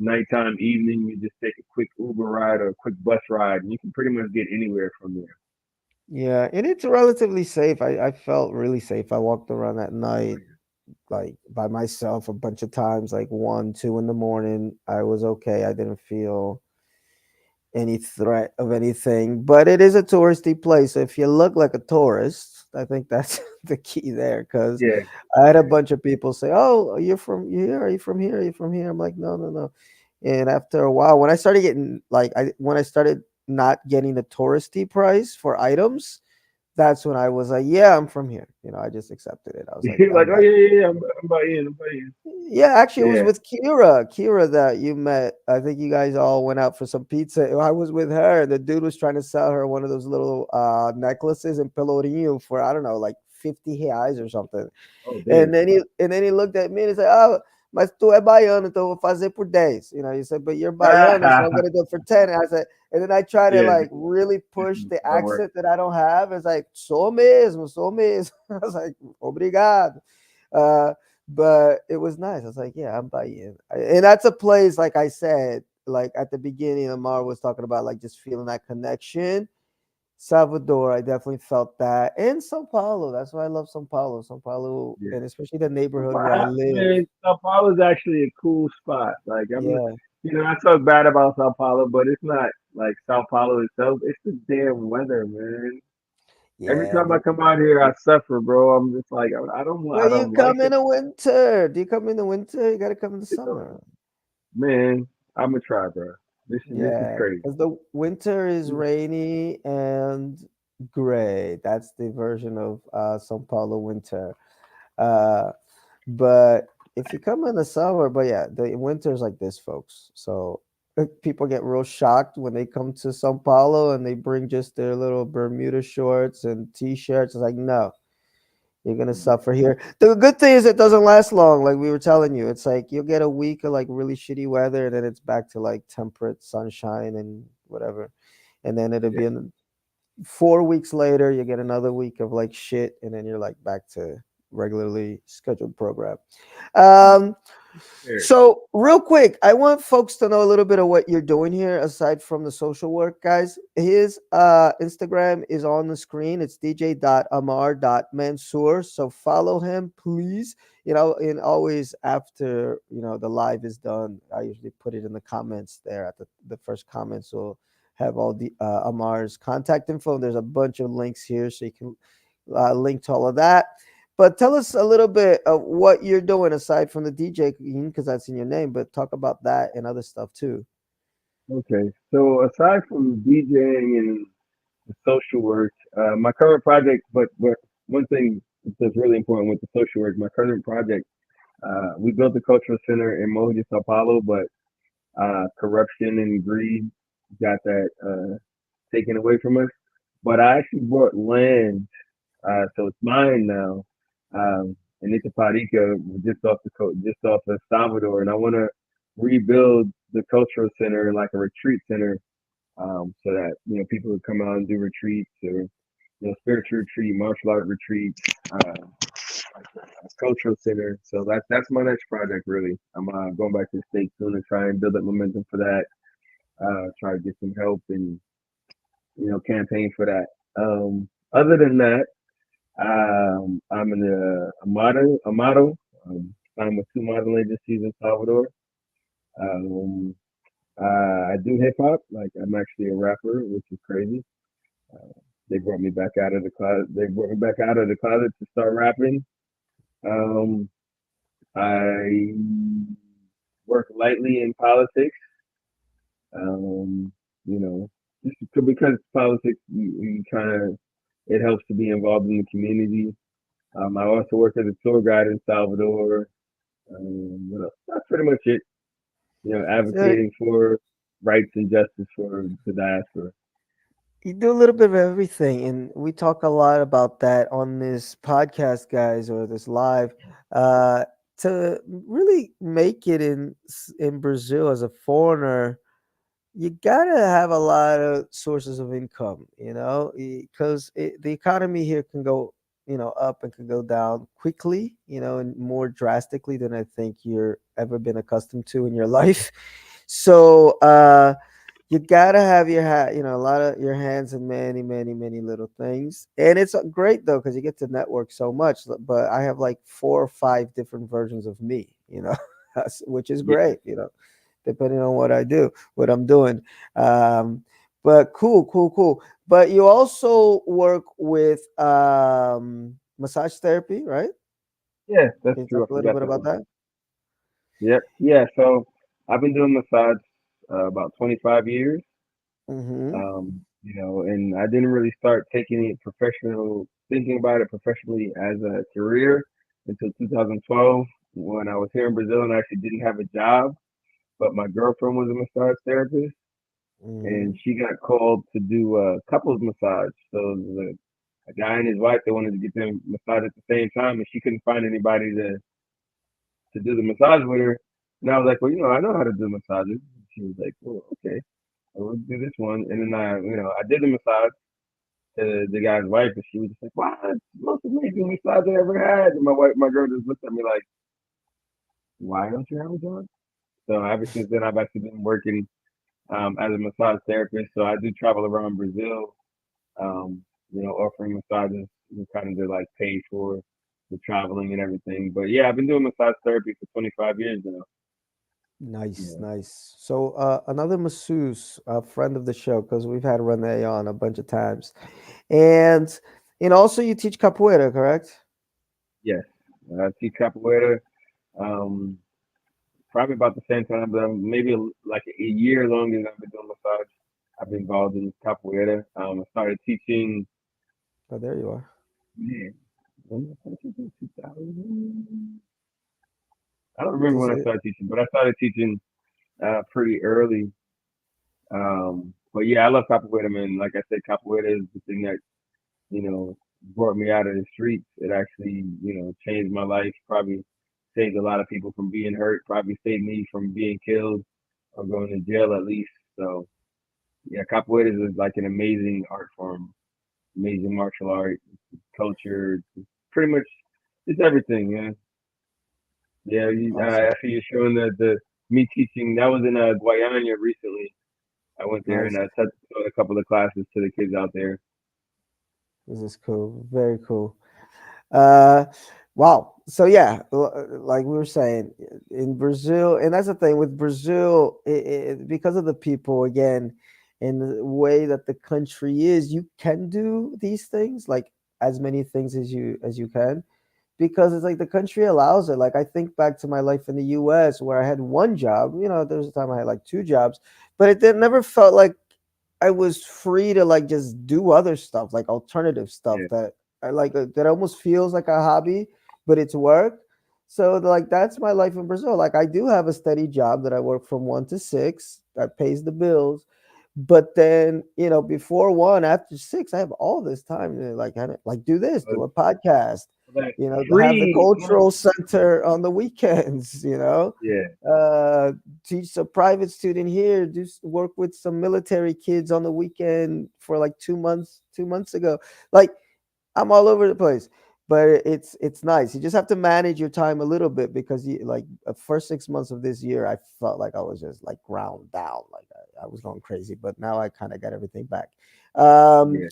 nighttime, evening, you just take a quick Uber ride or a quick bus ride, and you can pretty much get anywhere from there. yeah, and it's relatively safe. I felt really safe. I walked around at night like by myself a bunch of times, like 1, 2 in the morning. I was okay. I didn't feel any threat of anything, but it is a touristy place. So if you look like a tourist, I think that's the key there. Because Yeah, I had a yeah. bunch of people say, "Oh, you're from here? Are you from here? Are you from here?" I'm like, "No, no, no." And after a while, when I started getting like, when I started not getting the touristy price for items, that's when I was like, "Yeah, I'm from here." I just accepted it. I was like, You're like, "I'm oh back." yeah, yeah, yeah, I'm about in, I'm about in. Yeah, actually, it was Yeah. with Kira that you met. I think you guys all went out for some pizza. I was with her. The dude was trying to sell her one of those little necklaces in Pelourinho for, I don't know, like 50 reais or something. Oh And damn. then he looked at me and he said, "Oh, mas tu é baiano, então eu vou fazer por 10." He said, "But you're baiano, so I'm gonna do it for 10." And I said, and then I try to Yeah, like really this push is the hard work. accent that I don't have. It's like, sou mesmo, sou mesmo. I was like, obrigado. Uh, but it was nice. I was like, yeah, I'm buying. And that's a place, like I said, like at the beginning, Amar was talking about like just feeling that connection. Salvador, I definitely felt that. And Sao Paulo, that's why I love Sao Paulo. Sao Paulo, Yeah. and especially the neighborhood where I live. Man, Sao Paulo is actually a cool spot. Like Yeah, I talk bad about Sao Paulo, but it's not like Sao Paulo itself. It's the damn weather, man. Every yeah. time I come out here, I suffer, bro. I'm just like, I Well, you don't like come in it. the winter. Do you come in the winter? You got to come in the It's summer. man, I'm gonna try, bro. This is Yeah, crazy. because the winter is rainy and gray. That's the version of Sao Paulo winter. Uh, but if you come in the summer, but yeah, the winter's like this, folks. So people get real shocked when they come to Sao Paulo and they bring just their little Bermuda shorts and t-shirts. It's like, no, you're gonna suffer here. The good thing is it doesn't last long, like we were telling you. It's like you'll get a week of like really shitty weather, and then it's back to like temperate sunshine and whatever. And then it'll Yeah, be in 4 weeks later, you get another week of like shit, and then you're like back to regularly scheduled program. Um, fair. so real quick, I want folks to know a little bit of what you're doing here aside from the social work, guys. His Instagram is on the screen. It's dj.amar.mansoor. So follow him, please. And always after, the live is done, I usually put it in the comments there at the first comments. So have all the Amar's contact info. There's a bunch of links here so you can link to all of that. But tell us a little bit of what you're doing aside from the DJ, because that's in your name. But talk about that and other stuff too. Okay. So aside from DJing and the social work, my current project, but one thing that's really important with the social work, my current project, we built a cultural center in Moji, Sao Paulo, but corruption and greed got that taken away from us. But I actually bought land, so it's mine now, in Itaparica, just off of Salvador, and I want to rebuild the cultural center like a retreat center, so that people would come out and do retreats or spiritual retreat, martial art retreats, like a cultural center. So that's my next project really. I'm going back to the States soon to try and build up momentum for that. Try to get some help and campaign for that. Other than that, I'm in a model. I'm with two model agencies in Salvador. Um, I do hip hop. Like I'm actually a rapper, which is crazy. They brought me back out of the closet. They brought me back out of the closet to start rapping. Um, I work lightly in politics. Um, you know, just because politics, you kind of it helps to be involved in the community. I also work as a tour guide in Salvador. What else? That's pretty much it. So Advocating for rights and justice for the diaspora. you do a little bit of everything, and we talk a lot about that on this podcast, guys, or this live. Uh, to really make it in Brazil as a foreigner, you gotta have a lot of sources of income, because the economy here can go, up and can go down quickly, and more drastically than I think you're ever been accustomed to in your life. So you gotta have your hat, a lot of your hands in many, many, many little things, and it's great though because you get to network so much. But I have like 4 or 5 different versions of me, which is Yeah, great, depending on what I do, what I'm doing. Um, but cool, cool, cool. But you also work with massage therapy, right? yeah, that's Can you talk true. I a little forgot bit to about mention. that? Yep. Yeah. So I've been doing massage about 25 years. Mm-hmm. And I didn't really start taking it thinking about it professionally as a career until 2012 when I was here in Brazil and I actually didn't have a job. But my girlfriend was a massage therapist, Mm-hmm. and she got called to do a couples massage. So a guy and his wife, they wanted to get them massage at the same time, and she couldn't find anybody to do the massage with her. And I was like, well, I know how to do massages. She was like, well, okay, well, let's do this one. And then I did the massage to the guy's wife, and she was just like, wow, that's the most amazing massage I ever had. And my girl just looked at me like, why don't you have a job? So ever since then, I've actually been working as a massage therapist. So I do travel around Brazil, offering massages, kind of to like pay for the traveling and everything. But yeah, I've been doing massage therapy for 25 years now. Nice, Yeah. nice. So another masseuse, a friend of the show, because we've had Renee on a bunch of times, and also you teach capoeira, correct? Yes. I teach capoeira. Um, Probably about the same time, but maybe like a year longer than I've been doing massage. I've been involved in capoeira. I started teaching. Oh, there you are. Man, when did I start teaching? 2000. I don't remember Is when I it? started teaching, but I started teaching pretty early. But yeah, I love capoeira, man. Like I said, capoeira is the thing that brought me out of the streets. It actually changed my life. Probably saved a lot of people from being hurt. Probably saved me from being killed or going to jail at least. So yeah, capoeira is like an amazing art form, amazing martial art, culture, pretty much it's everything. Yeah, yeah. I Awesome. see you showing the me teaching. That was in Guayana recently. I went there and Nice. I taught a couple of classes to the kids out there. This is cool. Very cool. Uh, wow. So yeah, like we were saying, in Brazil, and that's the thing with Brazil, because of the people again, and the way that the country is, you can do these things, like as many things as you can, because it's like the country allows it. Like I think back to my life in the U.S. where I had one job. There was a time I had like 2 jobs, but never felt like I was free to like just do other stuff, like alternative stuff Yeah, that I like that almost feels like a hobby, but it's work. So like that's my life in Brazil. Like I do have a steady job that I work from 1 to 6 that pays the bills. But then, before 1, after 6, I have all this time to like do this, but do a podcast, that to have the free. cultural center on the weekends, Yeah, uh teach a private student here, work with some military kids on the weekend for like 2 months ago. Like I'm all over the place, but it's nice. You just have to manage your time a little bit because like the first 6 months of this year, I felt like I was just like ground down, like I was going crazy. But now I kind of got everything back. Um, yeah,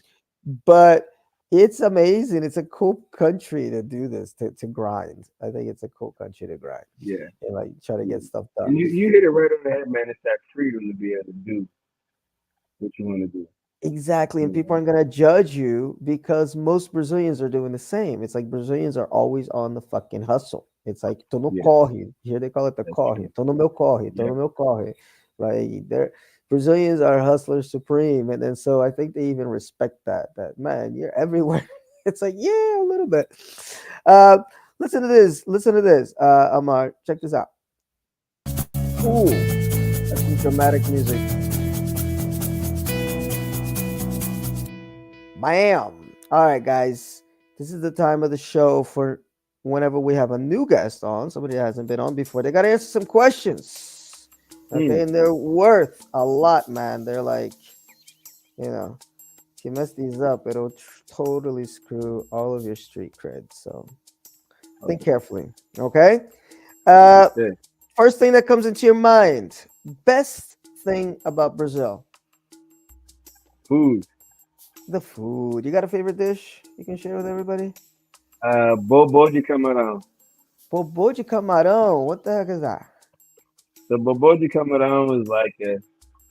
but it's amazing. It's a cool country to do this to grind. I think it's a cool country to grind yeah. and like try to get stuff And done. you hit it right on the head, man. It's that freedom to be able to do what you want to do. Exactly, and You people know? aren't gonna judge you because most Brazilians are doing the same. It's like Brazilians are always on the fucking hustle. It's like tô no Yeah, corre. Here they call it the that's corre. true. Tô no meu corre. Tô Yeah, no meu corre. Like there. Brazilians are hustlers supreme, and then so I think they even respect that. That man, you're everywhere. It's like yeah, a little bit. Uh, listen to this. Listen to this. Amar, check this out. Ooh, that's some dramatic music. Bam. All right, guys. This is the time of the show for whenever we have a new guest on, somebody that hasn't been on before. They got to answer some questions. Okay, Hmm. and they're worth a lot, man. They're like, you know, if you mess these up, it'll totally screw all of your street cred. So think Okay. carefully. Okay. Uh, Okay. First thing that comes into your mind: best thing about Brazil. Food. The food. You got a favorite dish you can share with everybody? Bobo de camarão. Bobo de camarão. What the heck is that? The bobo de camarão is like a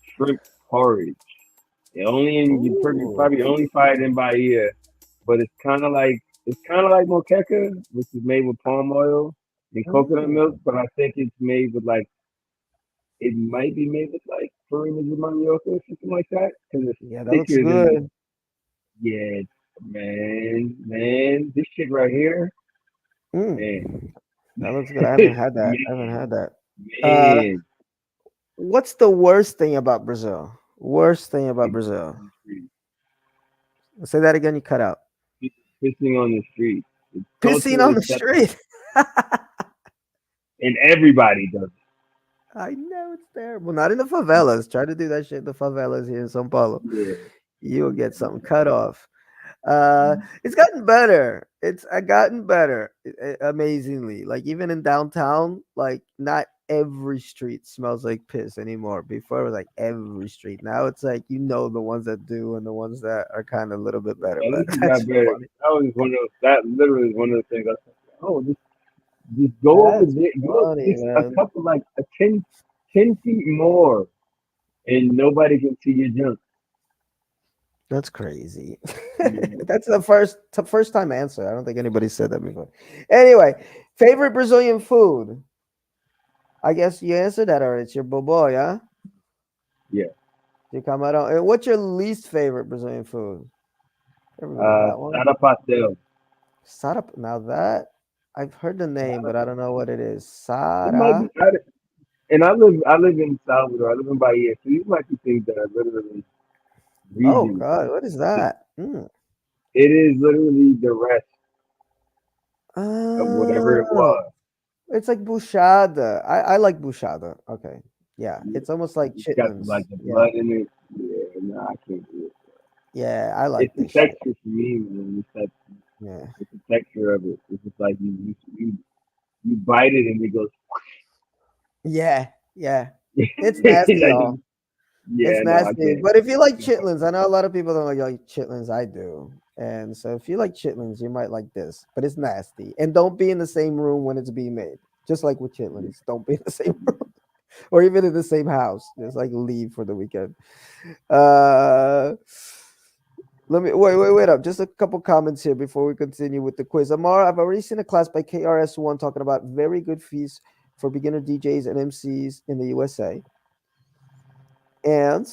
shrimp porridge. You Ooh. probably only find it in Bahia, but it's kind of like moqueca, which is made with palm oil and coconut milk. Mm. But I think it's made with like it might be made with like farina de mandioca or something like that because it's Yeah, that looks thicker than good. yeah, man. This shit right here, man, Mm. That looks good. I haven't had that. I haven't man, had that. Uh, man. what's the worst thing about Brazil? Worst thing about Pissing Brazil. on the street, Say that again. You cut out. pissing on the street. It's Pissing culturally on the acceptable, street. and everybody does I know it's terrible. Not in the favelas. Try to do that shit in the favelas here in São Paulo. it. You'll Yeah. get something cut off. It's gotten better. It's gotten better amazingly. Like even in downtown, like not every street smells like piss anymore. Before it was like every street. Now it's like the ones that do and the ones that are kind of a little bit better. At But least it that's got better. funny. That was one of those. That literally is one of the things. I was like, oh, just go over That's there. Go funny, just a man. couple like 10 feet more, and nobody can see your junk. That's crazy. Mhm. That's the first time answer. I don't think anybody said that before. Anyway, favorite Brazilian food. I guess you answered that already. It's your bobo, yeah? Yeah. Your camarão. And what's your least favorite Brazilian food? Everybody got one. Sada pastel. Sara. Now that I've heard the name, Sada but I don't know pastel. what it is. It might be. Sara. And I live in Salvador. I live in Bahia. So these might be things that are literally Oh regions. God, what is It that? Mm. is literally the rest of whatever it Oh, was. it's like buchada. I like buchada. Okay, yeah, Yeah. it's almost like It's got chitlins. like the Yeah, blood in it. Yeah, no, I can't do it. yeah, I It's like the this shit. texture for me, man. Yeah, It's the texture of it. It's just like you bite it and it goes. yeah, yeah. It's nasty, Like, y'all. yeah, It's no, I nasty. can't. But if you I like can't fuck chitlins, with I know a lot of people don't like chitlins. I do. And so if you like chitlins, you might like this. But it's nasty. And don't be in the same room when it's being made. Just like with it. chitlins. Don't be in the same room or even in the same house. Just like leave for the weekend. Uh let me wait up. Just a couple comments here before we continue with the quiz. Amar, I've already seen a class by KRS1 talking about very good fees for beginner DJs and MCs in the USA. And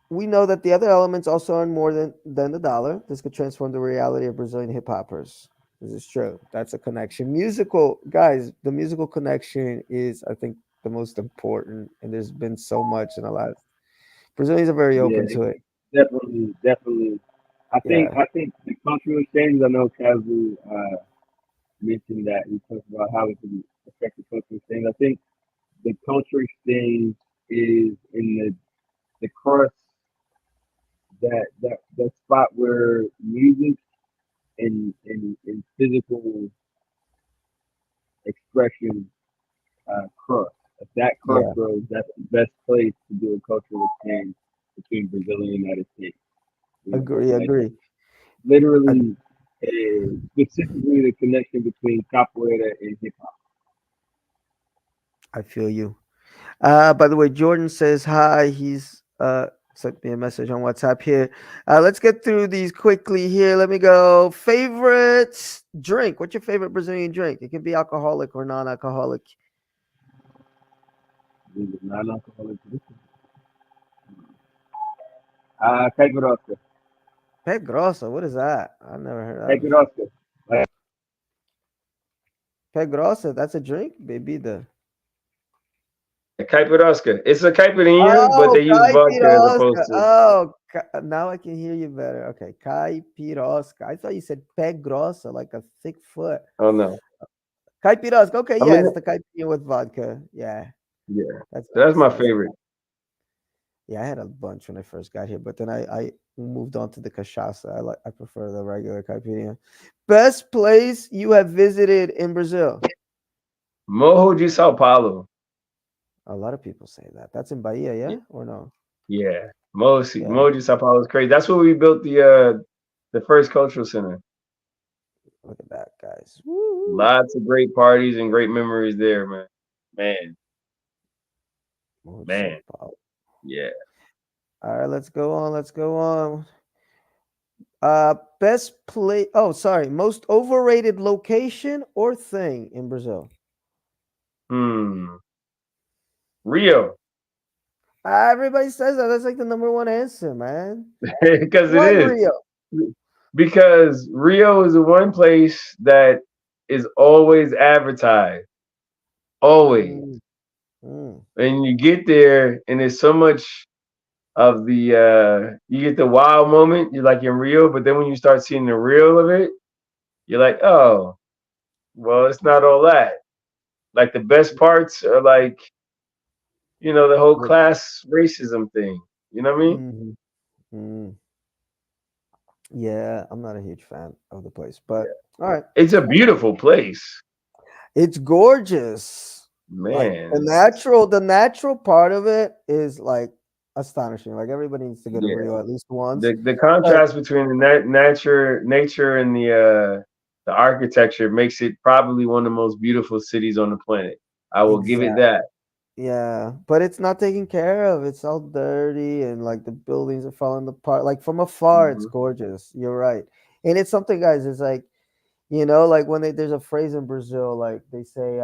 we know that the other elements also earn more than the dollar. This could transform the reality of Brazilian hip hoppers. This is true. That's a connection. Musical guys, the musical connection is, I think, the most important. And there's been so much in the last. Brazilians are very Yeah, open to it. definitely. Yeah, I think the cultural exchange. I know Kazu mentioned that he talked about how it can affect the cultural exchange. I think the cultural exchange is in the crust that spot where music and physical expression cross. If that yeah, crossroads, that's the best place to do a cultural exchange between Brazil and the United States. You know, agree, like agree. I, literally, specifically the connection between capoeira and hip hop. I feel you. By the way, Jordan says hi. He's sent me a message on WhatsApp here. Let's get through these quickly here. Let me go. Favorite drink. What's your favorite Brazilian drink? It can be alcoholic or non-alcoholic. Non-alcoholic drinks. Caipe Rosca. Pet Grosso, what is that? I've never heard of that Caipe before. Rosca. Like, Pet Grosso, that's a drink? Bebida. Caipiroska. It's a caipirinha, but Oh, they use vodka as caipirosca. opposed to. Oh, now I can hear you better. Okay, caipirosca. I thought you said pé grossa, like a thick foot. Oh no. Caipirosca. Okay, I yeah, mean, it's the caipirinha with vodka. Yeah, yeah. that's So that's nice. my That's favorite. yeah. I had a bunch when I first got here, but then I moved on to the cachaça. I prefer the regular caipirinha. Best place you have visited in Brazil? Morro de Sao Paulo. A lot of people say that. That's in Bahia, Y- yeah, or no? Yeah. Yeah, Morro de Sao Paulo is crazy. That's where we built the first cultural center. look at that, guys. Woo! Lots of great parties and great memories there, man. Man, Sao man. Paulo. Yeah. All right, let's go on. Let's go on. Best play. Oh, sorry. Most overrated location or thing in Brazil? Hmm. Rio. Everybody says that. That's like the number one answer, man. Because it Why is. Rio? Because Rio is the one place that is always advertised. Always. Mm, mm. And you get there and there's so much of the you get the wow moment, you're like in Rio, but then when you start seeing the real of it, you're like, oh, well, it's not all that. Like the best parts are like, the whole Look, class racism thing. You know what I mean? mhm, mm. Yeah, I'm not a huge fan of the place, but all right. It's a beautiful place. It's gorgeous. Like Man. the natural part of it is like astonishing. Like everybody needs to go to Yeah. Rio at least once. The But contrast between the nature and the architecture makes it probably one of the most beautiful cities on the planet. I will give it exactly. that. Yeah, but it's not taken care of. It's all dirty and like the buildings are falling apart. Like from afar, it's Hmm. gorgeous. You're right. And it's something, guys, it's like, like when there's a phrase in Brazil, like they say,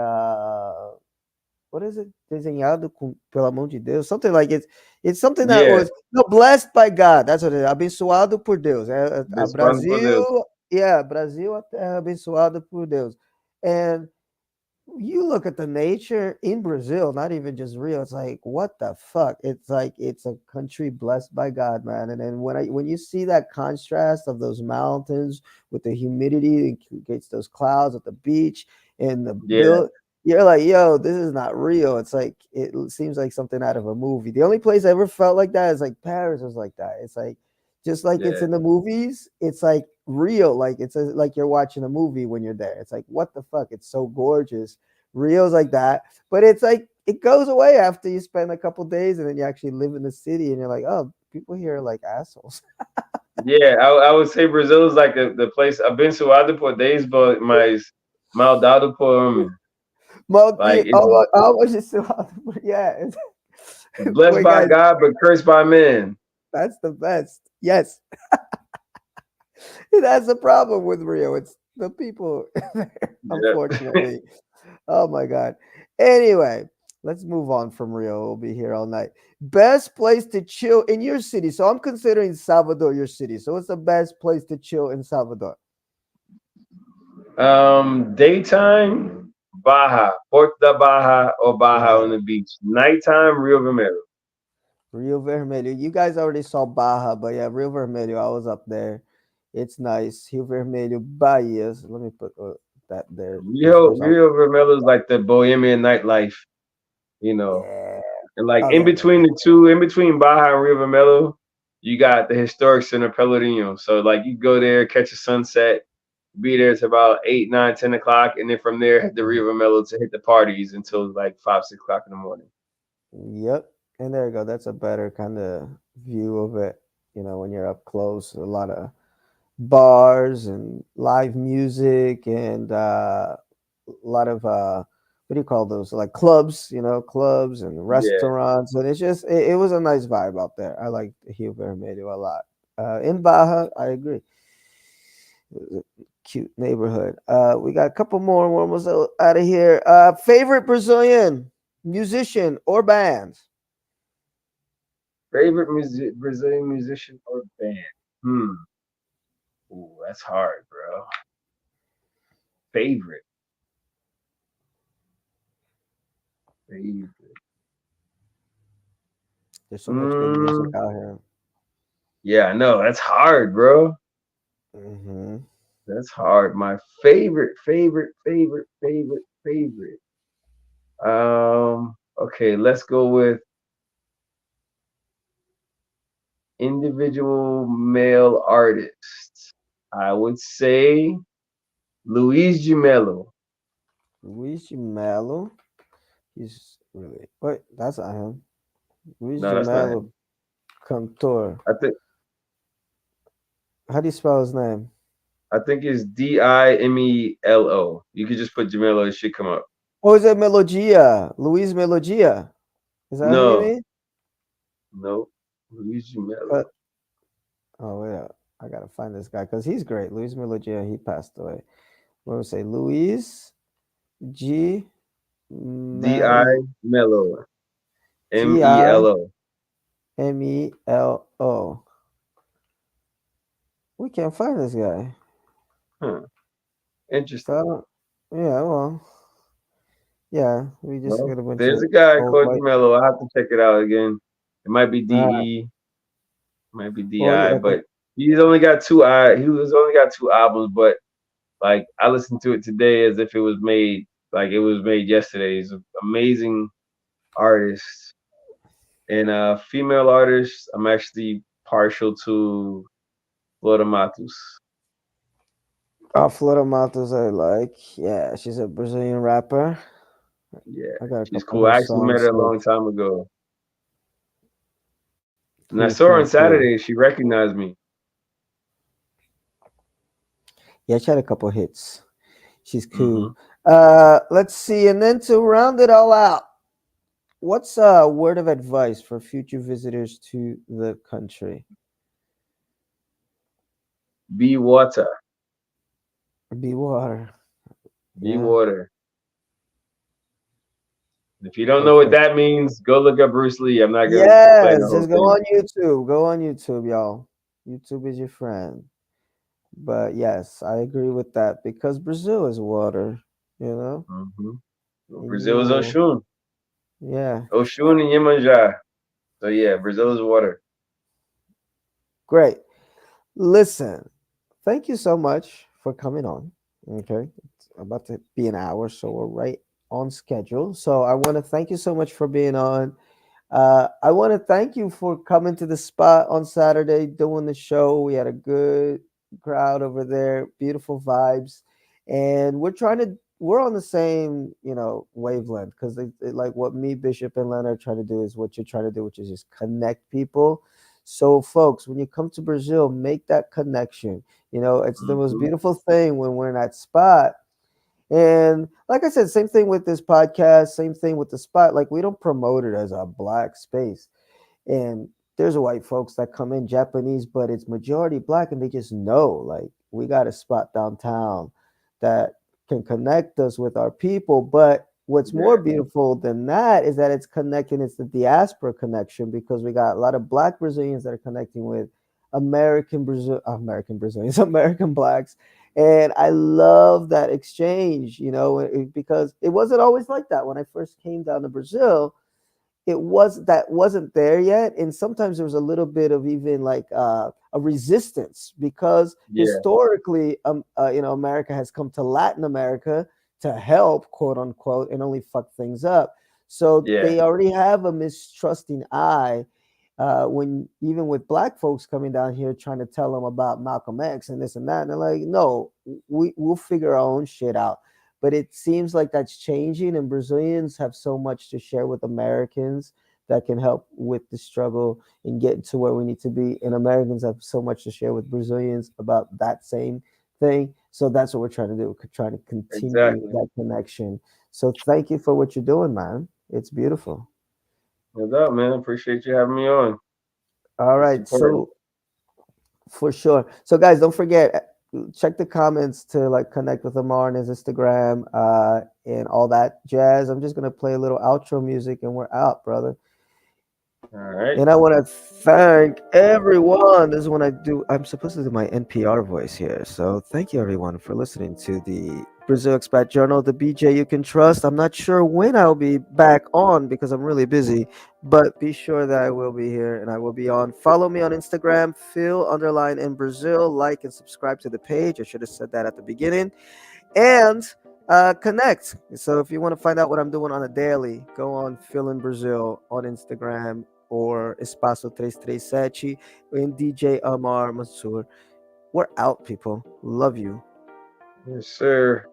what is it? Desenhado pela mão de Deus. Something like it's something that Yeah, was no blessed by God. That's what it is. Abençoado por Deus. respond for Deus. Brasil, yeah, Brasil a terra abençoada por Deus. And you look at the nature in Brazil, not even just Rio. It's like, what the fuck? It's like it's a country blessed by God, man. And then when you see that contrast of those mountains with the humidity and gets those clouds at the beach and the Yeah, bill, you're like, yo, this is not real. It's like it seems like something out of a movie. The only place I ever felt like that is like Paris was like that. It's like just like it's yeah, in the movies, it's like real. Like like you're watching a movie when you're there. It's like, what the fuck? It's so gorgeous. Rio's like that, but it's like it goes away after you spend a couple days and then you actually live in the city and you're like, oh, people here are like assholes. yeah. I would say Brazil is like the place. Abençoado por Deus, but maldado por homem. Like it's Yeah. blessed Wait, by guys, God, but cursed by men. that's the best. Yes. That's the problem with Rio. It's the people there, Yeah. unfortunately. Oh my God. Anyway, let's move on from Rio. We'll be here all night. Best place to chill in your city. So I'm considering Salvador your city. So what's the best place to chill in Salvador? Daytime, Baja, Porto da Baja or Baja on Yeah, the beach. Nighttime, Rio Vermelho. Rio Vermelho. You guys already saw Baja, but yeah, Rio Vermelho. I was up there. It's nice. Rio Vermelho, Bahia. So let me put that there. There's all. Rio Vermelho is like the bohemian nightlife, you know. Yeah. And like Oh in yeah. between the two, in between Baja and Rio Vermelho, you got the historic center Pelourinho. So like you go there, catch a sunset, be there to about 8, 9, 10 o'clock, and then from there head to Rio Vermelho to hit the parties until like 5, 6 o'clock in the morning. Yep. And there you go. That's a better kind of view of it. When you're up close, a lot of bars and live music and a lot of what do you call those? Like clubs, clubs and Yeah, restaurants. And it's just it was a nice vibe out there. I like Rio Vermelho a lot. In Baja, I agree. It was a cute neighborhood. We got a couple more. We're almost out of here. Favorite Brazilian musician or bands? Favorite Brazilian musician or band? Hmm. Ooh, that's hard, bro. Favorite. Favorite. There's so much good music Mm, out here. yeah, I know. That's hard, bro. Hmm. That's hard. My favorite. Okay, let's go with individual male artists. I would say Luis Gemelo. Luigi Mello. He's really wait. That's not him. No, Luigi that's not Mello, him. cantor. I think How do you spell his name? I think it's Dimelo. You could just put Gemelo, it should come up. Oh, is it Melodia? Luis Melodia. Is that who you No, mean? no, Luis Uh, Gemelo. oh wait, I gotta find this guy because he's great. Luis Melodia. He passed away. What do we say? Luis G Mel Dimelo. G I Melo. Melo. We can't find this guy. Huh. Interesting. So yeah, well, yeah, we just Well, got a bunch there's of a guy old called white. Gemelo. I'll have to check it out again. It might be Uh, DE, might be well, DI, yeah, but he's only got two he was only got two albums, but like I listened to it today as if it was made like it was made yesterday. He's an amazing artist. And female artists, I'm actually partial to Flora Matos. Flora Matos I like. Yeah, she's a Brazilian rapper. Yeah, I got a she's couple of cool. her I actually met songs her a saved. long time ago. And I Cool, saw her cool, on cool. Saturday. She recognized me. Yeah, she had a couple hits. She's Hmm. cool. Let's see, and then to round it all out, what's a word of advice for future visitors to the country? Be water. Be water. Be Yeah, water. If you don't know what perfect. that means, go look up Bruce Lee. I'm not gonna explain the Yes, whole just go thing. on YouTube. Go on YouTube, y'all. YouTube is your friend. But yes, I agree with that because Brazil is water, you know, Hmm. and you Brazil is will, Oshun. yeah, Oshun and Yemanja. So yeah, Brazil is water. great. Listen, thank you so much for coming on. Okay, it's about to be an hour, so we're right on schedule. So I want to thank you so much for being on. I want to thank you for coming to the spot on Saturday, doing the show. We had a good crowd over there, beautiful vibes, and we're on the same, wavelength because like what me, Bishop, and Leonard are trying to do is what you're trying to do, which is just connect people. So, folks, when you come to Brazil, make that connection. It's the most Hmm. beautiful thing when we're in that spot and like I said, same thing with this podcast, same thing with the spot. Like we don't promote it as a black space. And there's white folks that come in Japanese, but it's majority black, and they just know like we got a spot downtown that can connect us with our people. But what's more Yeah, beautiful than that is that it's connecting, it's the diaspora connection because we got a lot of black Brazilians that are connecting with American Brazilians, American blacks. And I love that exchange, because it wasn't always like that when I first came down to Brazil. It wasn't there yet, and sometimes there was a little bit of even like a resistance because yeah, historically America has come to Latin America to help, quote unquote, and only fuck things up. So yeah, they already have a mistrusting eye when even with black folks coming down here trying to tell them about Malcolm X and this and that, and they're like, no, we'll figure our own shit out. But it seems like that's changing, and Brazilians have so much to share with Americans that can help with the struggle and get to where we need to be. And Americans have so much to share with Brazilians about that same thing. So that's what we're trying to do. We're trying to continue exactly. that connection. So thank you for what you're doing, man. It's beautiful. No doubt, man. Appreciate you having me on. All It's right. important. So for sure. So guys, don't forget check the comments to like connect with Amar on his Instagram and all that jazz. I'm just gonna play a little outro music and we're out, brother. All right. And I want to thank everyone. This is when I'm supposed to do my NPR voice here. So thank you, everyone, for listening to the Brazil Expat Journal, the BJ you can trust. I'm not sure when I'll be back on because I'm really busy, but be sure that I will be here and I will be on. Follow me on Instagram, Phil underline in Brazil. Like and subscribe to the page. I should have said that at the beginning. And connect. So if you want to find out what I'm doing on a daily, go on Phil in Brazil on Instagram or Espaço 337 in DJ Amar Mansoor. We're out, people. Love you. Yes, sir.